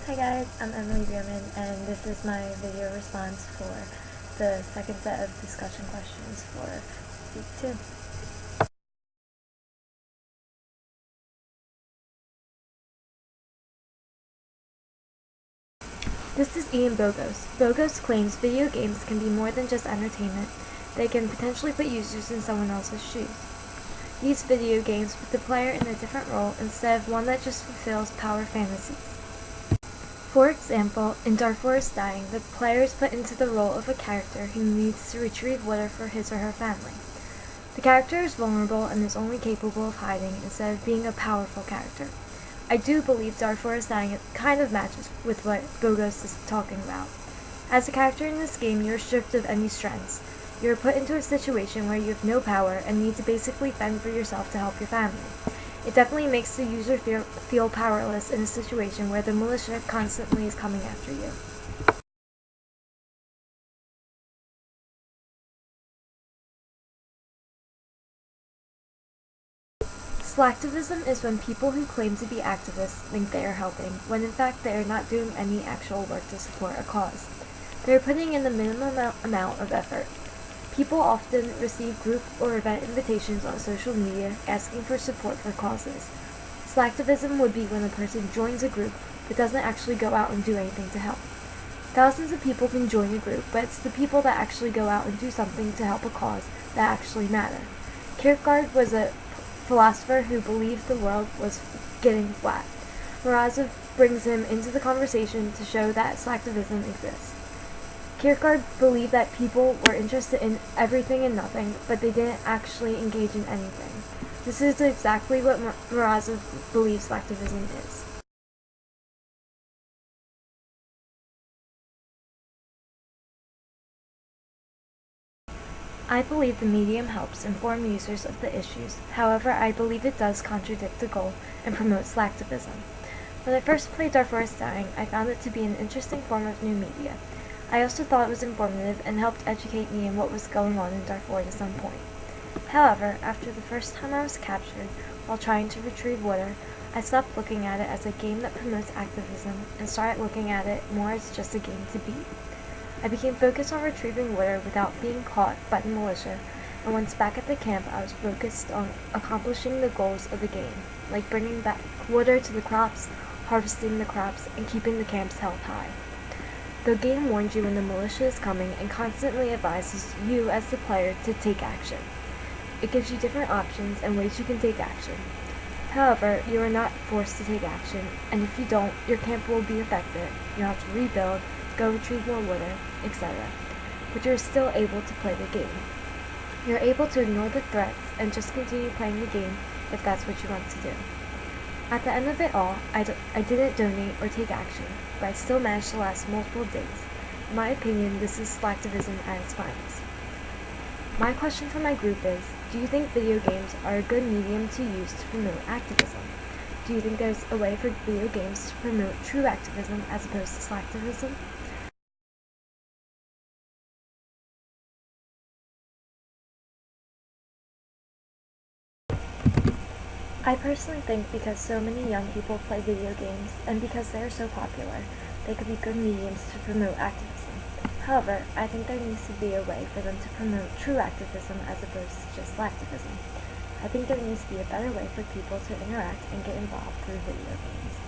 Hi guys, I'm Emily Bierman, and this is my video response for the second set of discussion questions for week 2. This is Ian Bogos. Bogos claims video games can be more than just entertainment. They can potentially put users in someone else's shoes. These video games put the player in a different role instead of one that just fulfills power fantasies. For example, in Dark Forest Dying, the player is put into the role of a character who needs to retrieve water for his or her family. The character is vulnerable and is only capable of hiding instead of being a powerful character. I do believe Dark Forest Dying kind of matches with what Bogos is talking about. As a character in this game, you're stripped of any strengths. You're put into a situation where you have no power and need to basically fend for yourself to help your family. It definitely makes the user feel powerless in a situation where the militia constantly is coming after you. Slacktivism is when people who claim to be activists think they are helping, when in fact they are not doing any actual work to support a cause. They are putting in the minimum amount of effort. People often receive group or event invitations on social media asking for support for causes. Slacktivism would be when a person joins a group but doesn't actually go out and do anything to help. Thousands of people can join a group, but it's the people that actually go out and do something to help a cause that actually matter. Kierkegaard was a philosopher who believed the world was getting flat. Morozov brings him into the conversation to show that slacktivism exists. Kierkegaard believed that people were interested in everything and nothing, but they didn't actually engage in anything. This is exactly what Morozov believes slacktivism is. I believe the medium helps inform users of the issues. However, I believe it does contradict the goal and promote slacktivism. When I first played Dark Forest Dying, I found it to be an interesting form of new media. I also thought it was informative and helped educate me in what was going on in Darfur at some point. However, after the first time I was captured while trying to retrieve water, I stopped looking at it as a game that promotes activism and started looking at it more as just a game to beat. I became focused on retrieving water without being caught by the militia, and once back at the camp I was focused on accomplishing the goals of the game, like bringing back water to the crops, harvesting the crops, and keeping the camp's health high. The game warns you when the militia is coming and constantly advises you as the player to take action. It gives you different options and ways you can take action. However, you are not forced to take action, and if you don't, your camp will be affected. You'll have to rebuild, go retrieve more water, etc. But you're still able to play the game. You're able to ignore the threats and just continue playing the game if that's what you want to do. At the end of it all, I didn't donate or take action, but I still managed to last multiple days. In my opinion, this is slacktivism at its finest. My question for my group is, do you think video games are a good medium to use to promote activism? Do you think there's a way for video games to promote true activism as opposed to slacktivism? I personally think because so many young people play video games, and because they are so popular, they could be good mediums to promote activism. However, I think there needs to be a way for them to promote true activism as opposed to just slacktivism. I think there needs to be a better way for people to interact and get involved through video games.